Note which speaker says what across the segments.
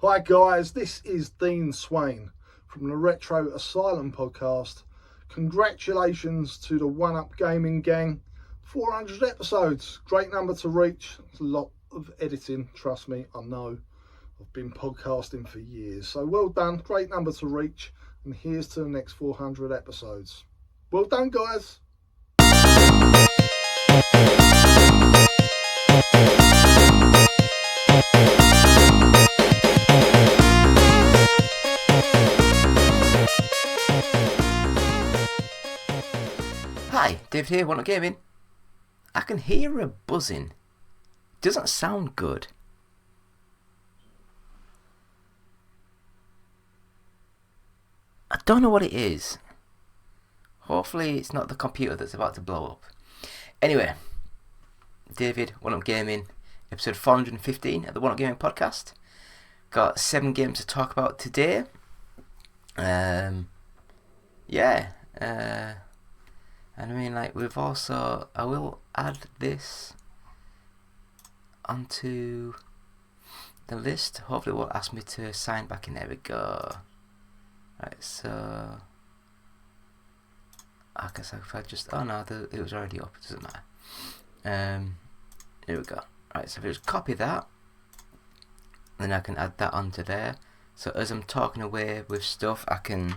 Speaker 1: Hi guys, this is Dean Swain from the Retro Asylum podcast. Congratulations to the One Up Gaming gang. 400 episodes, great number to reach. It's a lot of editing, trust me, I know. I've been podcasting for years, so well done, great number to reach. And here's to the next 400 episodes. Well done guys.
Speaker 2: Hi, David here, One Up Gaming. I can hear a buzzing. Doesn't sound good. I don't know what it is. Hopefully it's not the computer that's about to blow up. Anyway, David, One Up Gaming, episode 415 of the One Up Gaming podcast. Got 7 games to talk about today. And I mean, like, we've also, I will add this onto the list. Hopefully it won't ask me to sign back in. There we go. Right, so I guess if I just, oh no, it was already up, it doesn't matter. Here we go. Right, so if I just copy that, then I can add that onto there. So as I'm talking away with stuff, I can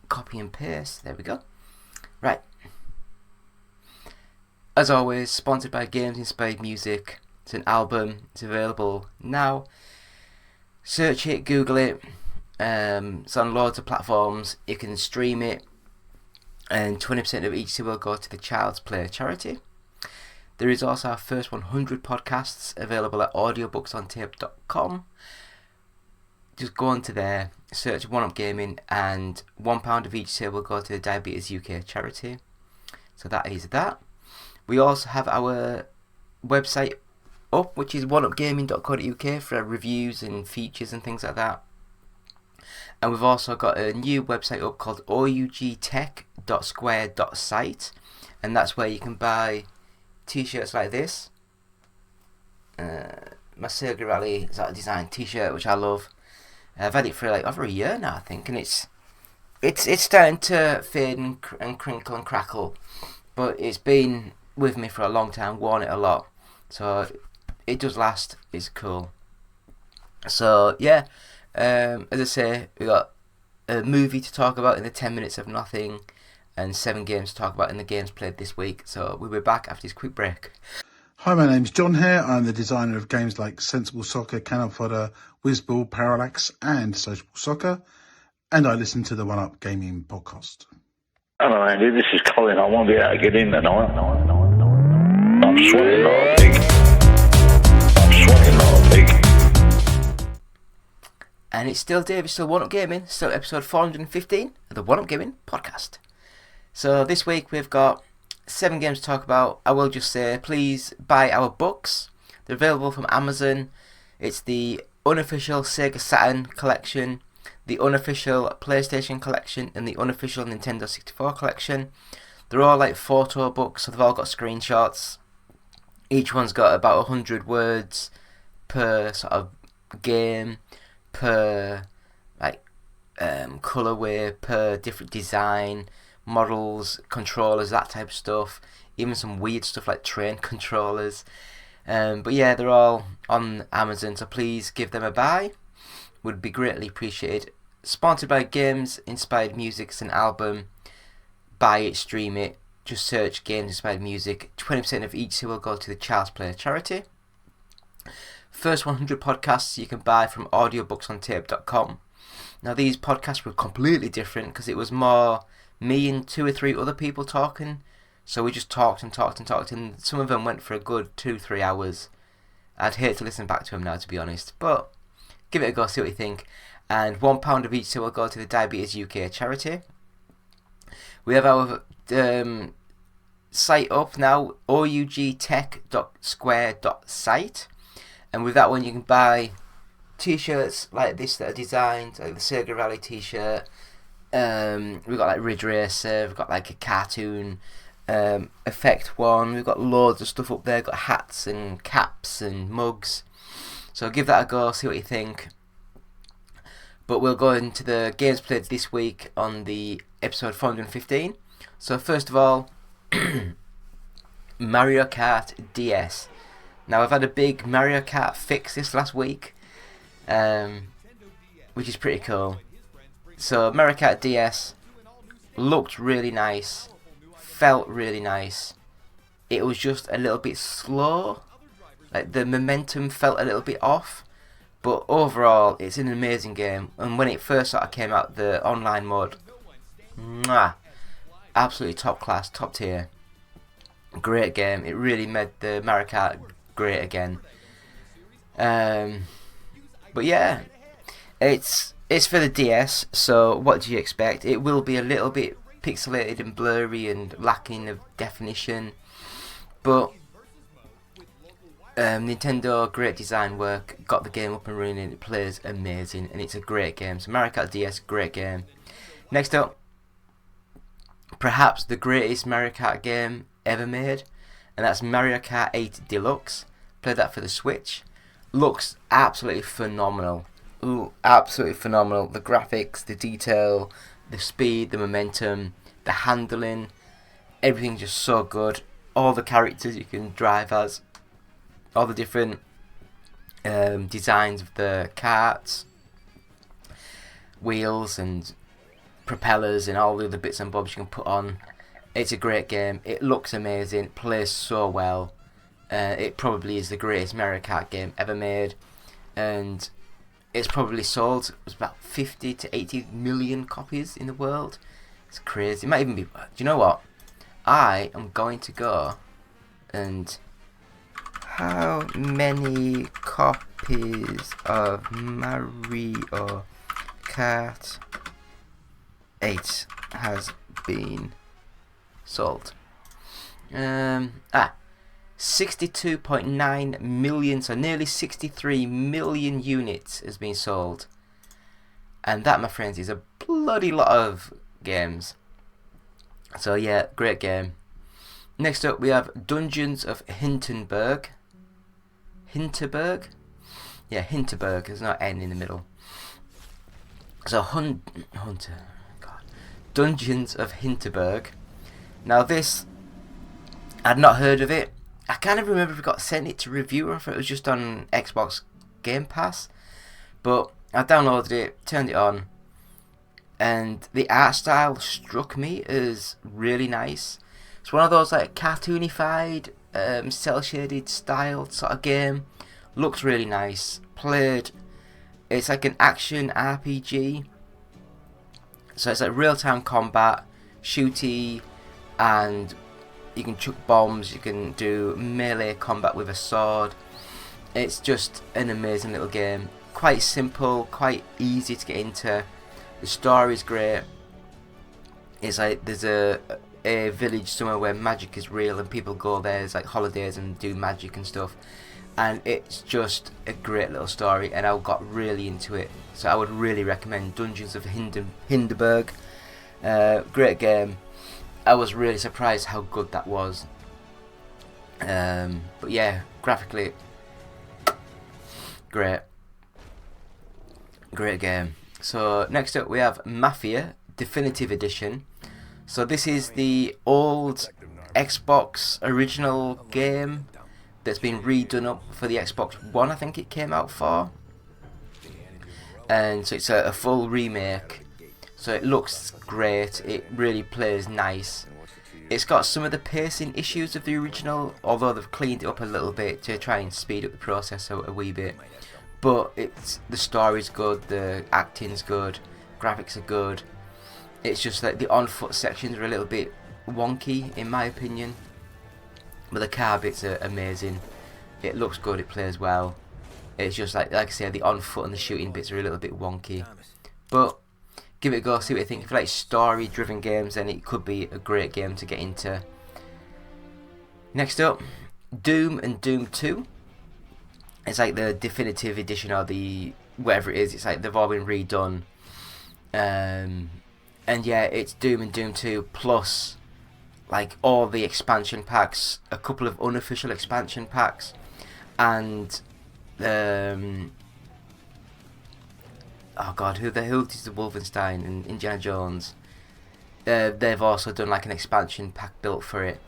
Speaker 2: copy and paste. There we go. Right. As always, sponsored by Games Inspired Music. It's an album. It's available now. Search it, Google it. It's on loads of platforms. You can stream it, and 20% of each will go to the Child's Play charity. There is also our first 100 podcasts available at audiobooksontape.com. Just go onto there, search One Up Gaming, and £1 of each sale will go to the Diabetes UK charity. So that is that. We also have our website up, which is oneupgaming.co.uk for our reviews and features and things like that. And we've also got a new website up called ougtech.square.site, and that's where you can buy t-shirts like this. My Sega Rally sort of design t-shirt, which I love. I've had it for like over a year now, I think, and it's starting to fade and crinkle and crackle, but it's been with me for a long time, worn it a lot, so it does last. It's cool. So yeah, as I say, we got a movie to talk about in the 10 minutes of nothing, and 7 games to talk about in the games played this week. So we'll be back after this quick break.
Speaker 1: Hi, my name's John here. I'm the designer of games like Sensible Soccer, Cannon Fodder, Whizball, Parallax and Sociable Soccer, and I listen to the One Up Gaming podcast.
Speaker 3: Hello Andy, this is Colin. I won't be able to get in tonight. I'm sweating like a pig.
Speaker 2: And it's still David, still One Up Gaming, still episode 415 of the One Up Gaming podcast. So this week we've got 7 games to talk about. I will just say, please buy our books. They're available from Amazon. It's the unofficial Sega Saturn collection, the unofficial PlayStation collection, and the unofficial Nintendo 64 collection. They're all like photo books, so they've all got screenshots. Each one's got about 100 words per sort of game, per like colorway, per different design, models, controllers, that type of stuff. Even some weird stuff like train controllers. But yeah, they're all on Amazon, so please give them a buy. Would be greatly appreciated. Sponsored by Games Inspired Music. It's an album. Buy it, stream it. Just search Games Inspired Music. 20% of each will go to the Child's Play charity. First 100 podcasts you can buy from audiobooksontape.com. Now these podcasts were completely different because it was more me and 2 or 3 other people talking. So we just talked, and some of them went for a good 2-3 hours. I'd hate to listen back to them now, to be honest, but give it a go, see what you think. And £1 of each will go to the Diabetes UK charity. We have our site up now, ougtech.square.site, and with that one you can buy t-shirts like this that are designed, like the Sega Rally t-shirt. We've got like Ridge Racer, we've got like a cartoon effect one, we've got loads of stuff up there, got hats and caps and mugs. So give that a go, see what you think. But we'll go into the games played this week on the episode 415. So first of all, Mario Kart DS. Now I've had a big Mario Kart fix this last week, which is pretty cool. So Mario Kart DS looked really nice, felt really nice. It was just a little bit slow, like the momentum felt a little bit off. But overall, it's an amazing game. And when it first sort of came out, the online mode, absolutely top class, top tier. Great game. It really made the Mario Kart great again. But yeah, it's for the DS. So what do you expect? It will be a little bit pixelated and blurry and lacking of definition. But Nintendo, great design work, got the game up and running, and it plays amazing, and it's a great game. So Mario Kart DS, great game. Next up, perhaps the greatest Mario Kart game ever made, and that's Mario Kart 8 Deluxe. Played that for the Switch. Looks absolutely phenomenal. Ooh, absolutely phenomenal. The graphics, the detail, the speed, the momentum, the handling, everything's just so good. All the characters you can drive as, all the different designs of the karts, wheels and propellers and all the other bits and bobs you can put on. It's a great game. It looks amazing. It plays so well. It probably is the greatest Mario Kart game ever made, and it's probably sold about 50 to 80 million copies in the world. It's crazy. It might even be. Do you know what? I am going to go and. How many copies of Mario Kart 8 has been sold? 62.9 million, so nearly 63 million units has been sold. And that, my friends, is a bloody lot of games. So yeah, great game. Next up we have Dungeons of Hinterberg. Hinterberg? Yeah, Hinterberg. There's no N in the middle. So Dungeons of Hinterberg. Now this, I'd not heard of it. I can't even remember if we got sent it to review or if it was just on Xbox Game Pass. But I downloaded it, turned it on, and the art style struck me as really nice. It's one of those like cartoonified, cel-shaded style sort of game. Looks really nice. Played. It's like an action RPG. So it's like real-time combat, shooty, and you can chuck bombs. You can do melee combat with a sword. It's just an amazing little game. Quite simple, quite easy to get into. The story's great. It's like there's a village somewhere where magic is real and people go there as like holidays and do magic and stuff, and it's just a great little story, and I got really into it. So I would really recommend Dungeons of Hinterberg. Great game. I was really surprised how good that was. But yeah, graphically great game. So next up we have Mafia Definitive Edition. So this is the old Xbox original game that's been redone up for the Xbox One, I think it came out for. And so it's a full remake. So it looks great, it really plays nice. It's got some of the pacing issues of the original, although they've cleaned it up a little bit to try and speed up the process a wee bit. But the story's good, the acting's good, graphics are good. It's just like the on-foot sections are a little bit wonky in my opinion, but the car bits are amazing. It looks good, it plays well. It's just like I said, the on-foot and the shooting bits are a little bit wonky, but give it a go, see what you think. If you like story-driven games, then it could be a great game to get into. Next up, Doom and Doom 2. It's like the definitive edition or the whatever it is. It's like they've all been redone. And yeah, it's Doom and Doom 2 plus like all the expansion packs, a couple of unofficial expansion packs, and Oh god, who the hell is the Wolfenstein and Indiana Jones? They've also done like an expansion pack built for it,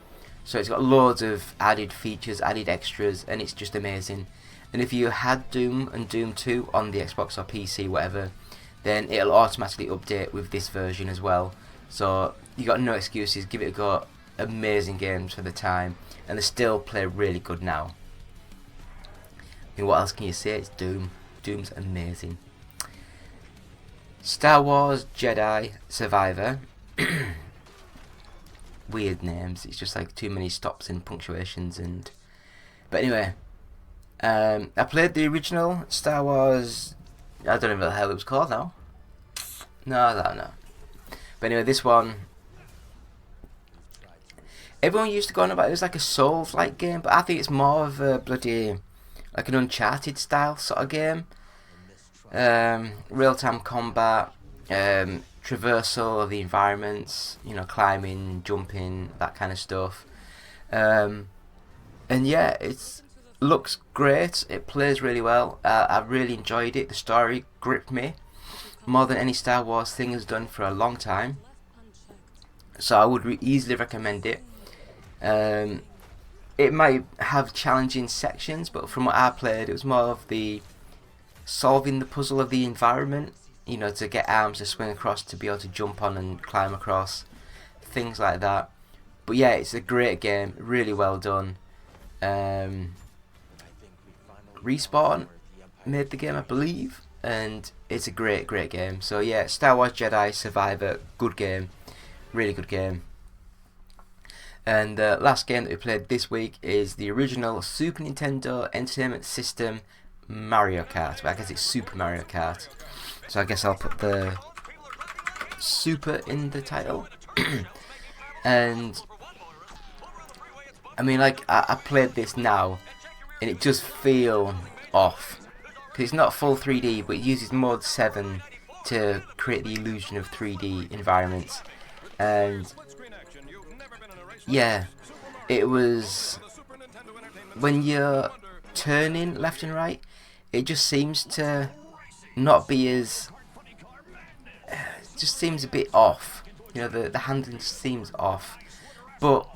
Speaker 2: so it's got loads of added features, added extras, and it's just amazing. And if you had Doom and Doom 2 on the Xbox or PC, whatever, then it'll automatically update with this version as well. So you got no excuses. Give it a go. Amazing games for the time, and they still play really good now. I mean, what else can you say? It's Doom. Doom's amazing. Star Wars Jedi Survivor. Weird names. It's just like too many stops and punctuations and. But anyway, I played the original Star Wars. I don't know what the hell it was called now. No, I don't know. But anyway, this one. Everyone used to go on about it was like a Souls-like game, but I think it's more of a bloody like an Uncharted style sort of game. Real-time combat, traversal of the environments, you know, climbing, jumping, that kind of stuff. And yeah, it looks great. It plays really well. I really enjoyed it. The story gripped me more than any Star Wars thing has done for a long time. So I would easily recommend it. It might have challenging sections, but from what I played, it was more of the solving the puzzle of the environment, you know, to get arms to swing across, to be able to jump on and climb across, things like that. But yeah, it's a great game, really well done. Respawn made the game, I believe, and it's a great game. So yeah, Star Wars Jedi Survivor, good game, really good game. And the last game that we played this week is the original Super Nintendo Entertainment System Mario Kart. But I guess it's Super Mario Kart. So I guess I'll put the Super in the title. And I mean, like, I played this now, and it does feel off. Because it's not full 3D, but it uses Mode 7 to create the illusion of 3D environments. And yeah, it was, when you're turning left and right, it just seems to not be as, it just seems a bit off, you know, the handling seems off. But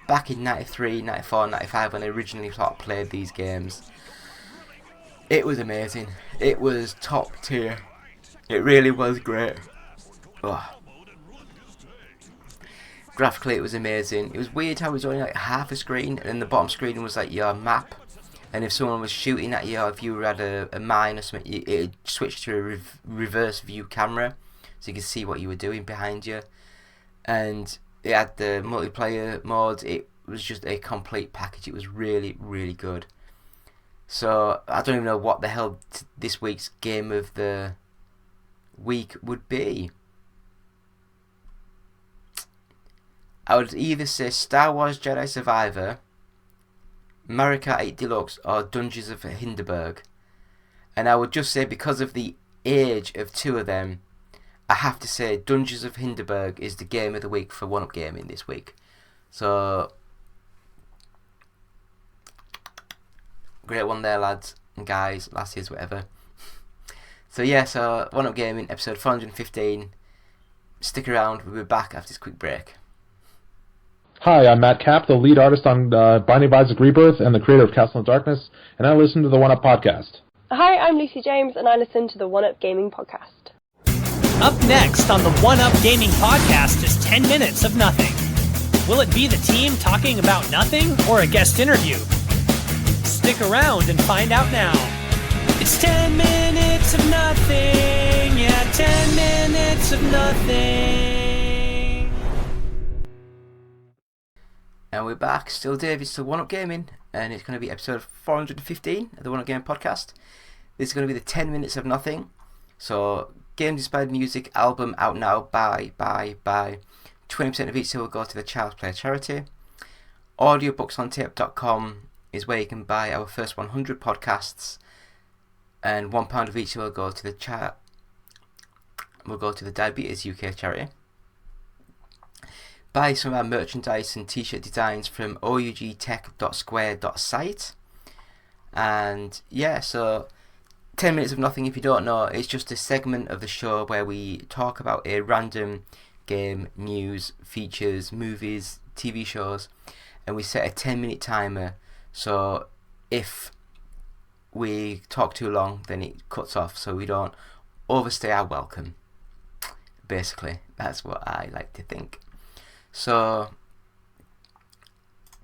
Speaker 2: back in 93, 94, 95, when I originally sort of played these games, it was amazing. It was top tier. It really was great. Oh. Graphically, it was amazing. It was weird how it was only like half a screen, and then the bottom screen was like your map. And if someone was shooting at you, or if you had a mine or something, it switched to a reverse view camera, so you could see what you were doing behind you. And it had the multiplayer mode. It was just a complete package. It was really, really good. So I don't even know what the hell this week's game of the week would be. I would either say Star Wars Jedi Survivor, Mario Kart 8 Deluxe, or Dungeons of Hinterberg. And I would just say, because of the age of two of them, I have to say Dungeons of Hinterberg is the game of the week for 1UP Gaming this week. So, great one there, lads and guys, lassies, whatever. So yeah, so 1UP Gaming, episode 415. Stick around, we'll be back after this quick break.
Speaker 4: Hi, I'm Matt Kapp, the lead artist on Binding of Isaac Rebirth and the creator of Castle in Darkness, and I listen to the 1UP podcast.
Speaker 5: Hi, I'm Lucy James, and I listen to the 1UP Gaming podcast.
Speaker 6: Up next on the 1UP Gaming podcast is 10 minutes of nothing. Will it be the team talking about nothing or a guest interview? Stick around and find out now. It's 10 minutes of nothing, yeah, 10 minutes of nothing.
Speaker 2: And we're back, still Dave, it's still 1UP Gaming, and it's going to be episode 415 of the 1UP Gaming podcast. This is going to be the 10 minutes of nothing. So, game-inspired music album out now, buy. 20% of each will go to the Child's Play charity. Audiobooksontape.com is where you can buy our first 100 podcasts, and £1 of each will go to the Diabetes UK charity. Buy some of our merchandise and t-shirt designs from ougtech.square.site. And yeah, so 10 Minutes of Nothing, if you don't know, it's just a segment of the show where we talk about a random game, news, features, movies, TV shows, and we set a 10-minute timer, so if we talk too long, then it cuts off, so we don't overstay our welcome. Basically, that's what I like to think. So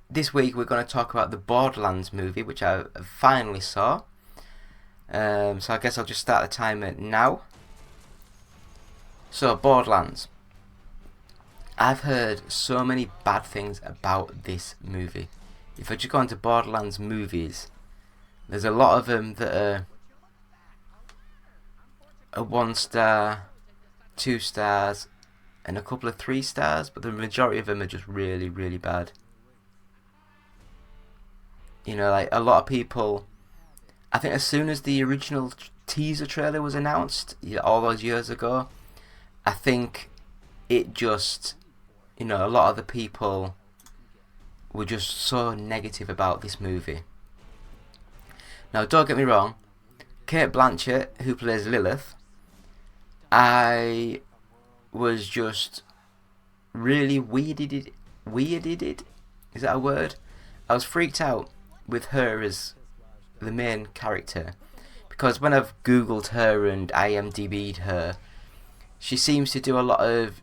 Speaker 2: this week we're going to talk about the Borderlands movie, which I finally saw. So I guess I'll just start the timer now. So Borderlands. I've heard so many bad things about this movie. If I just go into Borderlands movies, there's a lot of them that are a 1 star, 2 stars, and a couple of 3 stars, but the majority of them are just really, really bad. You know, like a lot of people, I think as soon as the original teaser trailer was announced, all those years ago, I think it just, you know, a lot of the people were just so negative about this movie. Now, don't get me wrong, Kate Blanchett, who plays Lilith, I was just really weirded. Is that a word? I was freaked out with her as the main character, because when I've googled her and IMDb'd her, she seems to do a lot of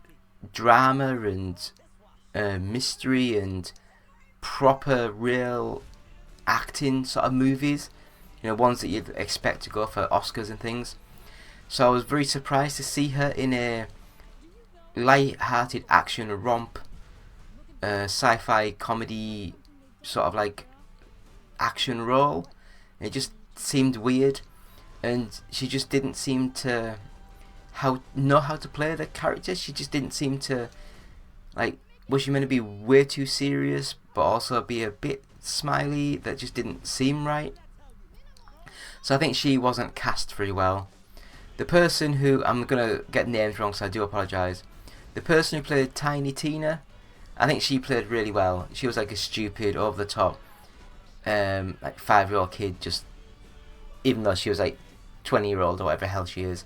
Speaker 2: drama and mystery and proper real acting sort of movies, you know, ones that you'd expect to go for Oscars and things. So I was very surprised to see her in a light-hearted action romp, sci-fi comedy sort of like action role. It just seemed weird, and she just didn't seem to know how to play the character. She just didn't seem to, like, was she meant to be way too serious but also be a bit smiley? That just didn't seem right. So I think she wasn't cast very well. The person who, I'm gonna get names wrong, so I do apologise. The person who played Tiny Tina, I think she played really well. She was like a stupid, over the top, like 5-year-old kid, just, even though she was like 20-year-old or whatever the hell she is,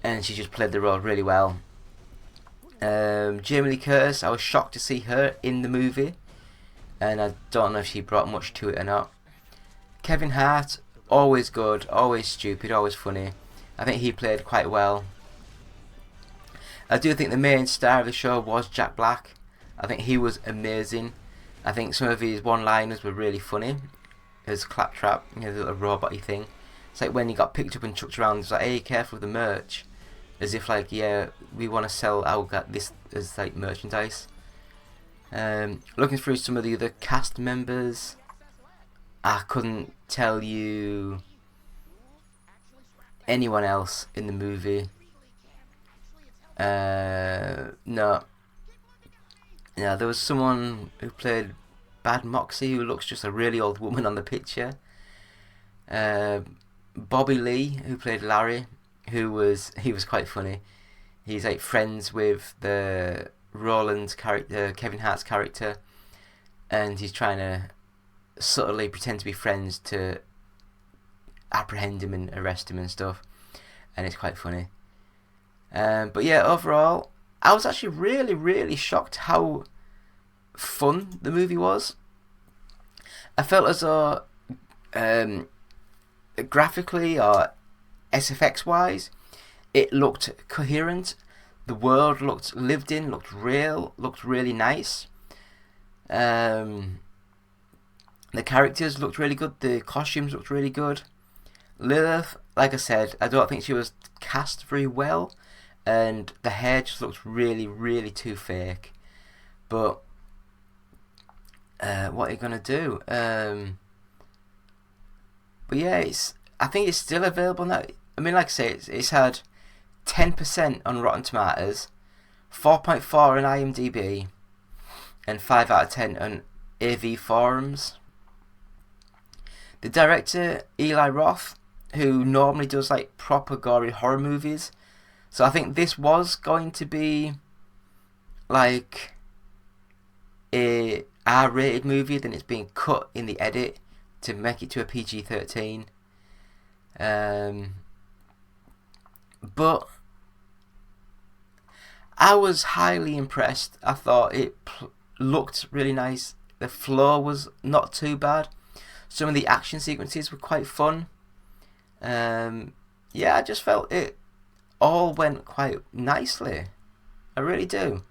Speaker 2: and she just played the role really well. Jamie Lee Curtis, I was shocked to see her in the movie, and I don't know if she brought much to it or not. Kevin Hart, always good, always stupid, always funny. I think he played quite well. I do think the main star of the show was Jack Black. I think he was amazing. I think some of his one-liners were really funny. His claptrap, you know, the little robot-y thing. It's like when he got picked up and chucked around, it's like, hey, careful with the merch. As if like, yeah, we want to sell this as like merchandise. Looking through some of the other cast members, I couldn't tell you anyone else in the movie. No, there was someone who played Bad Moxie who looks just a really old woman on the picture. Bobby Lee, who played Larry, he was quite funny. He's like friends with the Roland's character, Kevin Hart's character, and he's trying to subtly pretend to be friends to apprehend him and arrest him and stuff, and it's quite funny. But yeah, overall, I was actually really, really shocked how fun the movie was. I felt as though graphically or SFX wise, it looked coherent. The world looked lived in, looked real, looked really nice. The characters looked really good. The costumes looked really good. Lilith, like I said, I don't think she was cast very well, and the hair just looked really, really too fake. But what are you gonna do? But yeah, I think it's still available now. I mean, like I say, it's had 10% on Rotten Tomatoes, 4.4 on IMDb, and 5 out of 10 on AV Forums. The director, Eli Roth, who normally does like proper gory horror movies, so I think this was going to be like a R-rated movie, then it's being cut in the edit to make it to a PG-13. But I was highly impressed. I thought it looked really nice. The flow was not too bad. Some of the action sequences were quite fun. I just felt it all went quite nicely. I really do.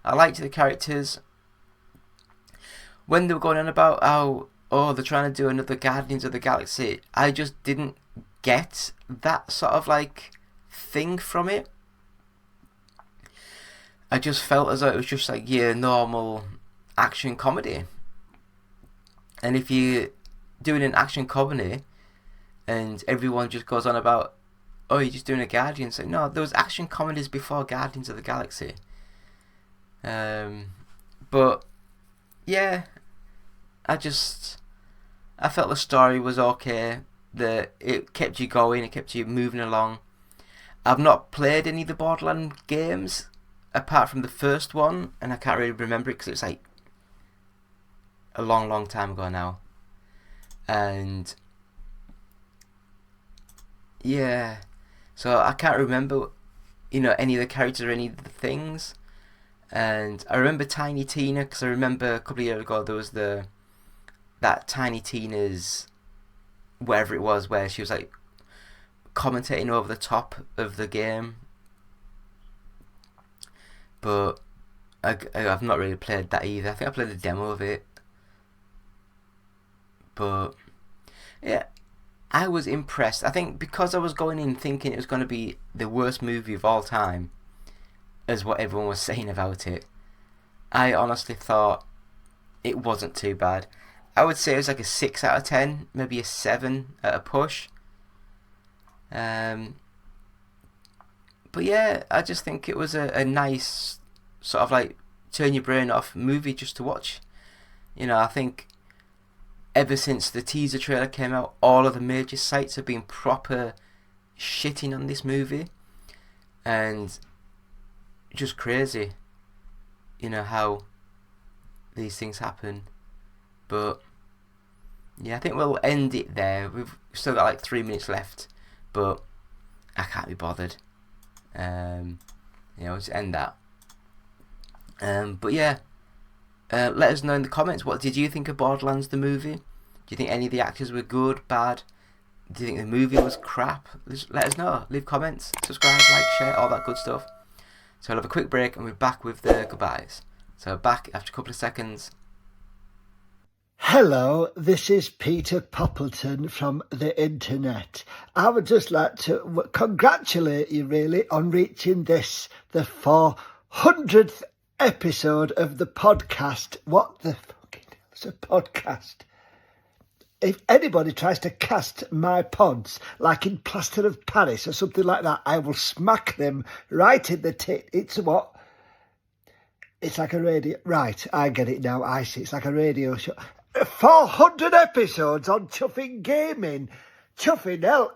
Speaker 2: I liked the characters. When they were going on about how, they're trying to do another Guardians of the Galaxy, I just didn't get that sort of like thing from it. I just felt as though it was just like your normal action comedy. And if you're doing an action comedy and everyone just goes on about, you're just doing a Guardians, like, no, there was action comedies before Guardians of the Galaxy. But yeah, I felt the story was okay. It kept you going, it kept you moving along. I've not played any of the Borderlands games apart from the first one, and I can't really remember it because it's like a long time ago now. And yeah, so I can't remember, any of the characters or any of the things. And I remember Tiny Tina, because I remember a couple of years ago there was that Tiny Tina's, whatever it was, where she was like commentating over the top of the game. But I've not really played that either. I think I played the demo of it. But yeah, I was impressed. I think because I was going in thinking it was going to be the worst movie of all time, as what everyone was saying about it, I honestly thought it wasn't too bad. I would say it was like a 6 out of 10, maybe a 7 at a push. But yeah, I just think it was a nice sort of like turn your brain off movie just to watch. I think ever since the teaser trailer came out, all of the major sites have been proper shitting on this movie. And just crazy, how these things happen. But yeah, I think we'll end it there. We've still got like 3 minutes left, but I can't be bothered. We'll just end that. But yeah, let us know in the comments, what did you think of Borderlands the movie? Do you think any of the actors were good, bad? Do you think the movie was crap? Let us know. Leave comments, subscribe, like, share, all that good stuff. So I'll have a quick break and we're back with the goodbyes. So back after a couple of seconds.
Speaker 7: Hello, this is Peter Poppleton from the internet. I would just like to congratulate you really on reaching the 400th episode of the podcast. What the fucking hell's a podcast? If anybody tries to cast my pods like in Plaster of Paris or something like that, I will smack them right in the tit. It's what? It's like a radio. Right, I get it now. I see. It's like a radio show. 400 episodes on chuffing gaming. Chuffing hell.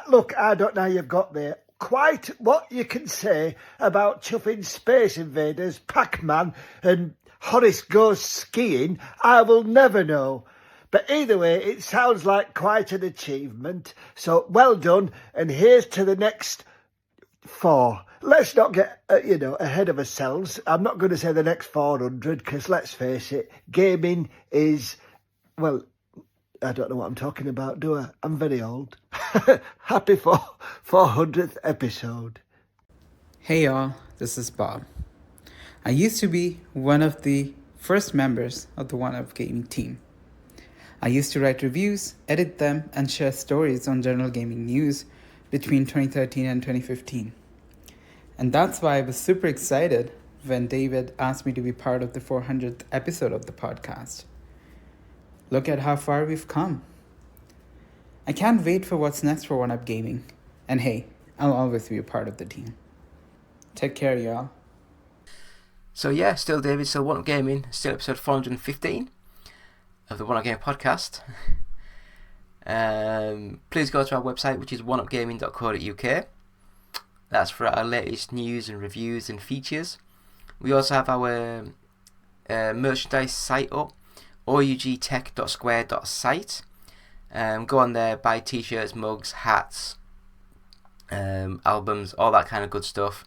Speaker 7: Look, I don't know how you've got there. Quite what you can say about chuffing Space Invaders, Pac-Man and Horace Goes Skiing, I will never know. But either way, it sounds like quite an achievement. So well done. And here's to the next 4. Let's not get, ahead of ourselves. I'm not going to say the next 400 because let's face it, gaming is, well, I don't know what I'm talking about, do I? I'm very old. Happy 400th episode.
Speaker 8: Hey y'all, this is Bob. I used to be one of the first members of the One Up Gaming team. I used to write reviews, edit them, and share stories on general gaming news between 2013 and 2015. And that's why I was super excited when David asked me to be part of the 400th episode of the podcast. Look at how far we've come. I can't wait for what's next for One Up Gaming. And hey, I'll always be a part of the team. Take care, y'all.
Speaker 2: So yeah, still David, still One Up Gaming, still episode 415 of the One Up Gaming podcast. Please go to our website, which is oneupgaming.co.uk. That's for our latest news and reviews and features. We also have our merchandise site up, ougtech.square.site. Go on there, buy t-shirts, mugs, hats, albums, all that kind of good stuff.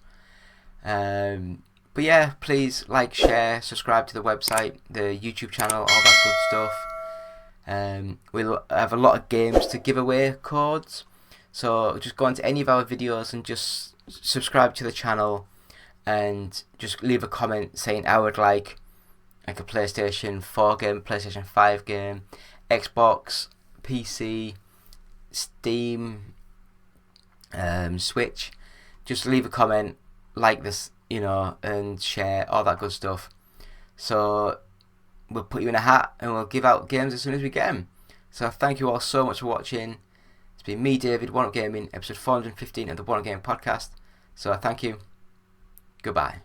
Speaker 2: But yeah, please like, share, subscribe to the website, the YouTube channel, all that good stuff. We'll have a lot of games to give away, codes. So just go into any of our videos and just subscribe to the channel and just leave a comment saying I would like a PlayStation 4 game, PlayStation 5 game, Xbox, PC, Steam, Switch. Just leave a comment, like this, and share, all that good stuff. So we'll put you in a hat and we'll give out games as soon as we get them. So thank you all so much for watching. It's been me, David, One Up Gaming, episode 415 of the One Up Gaming podcast. So thank you. Goodbye.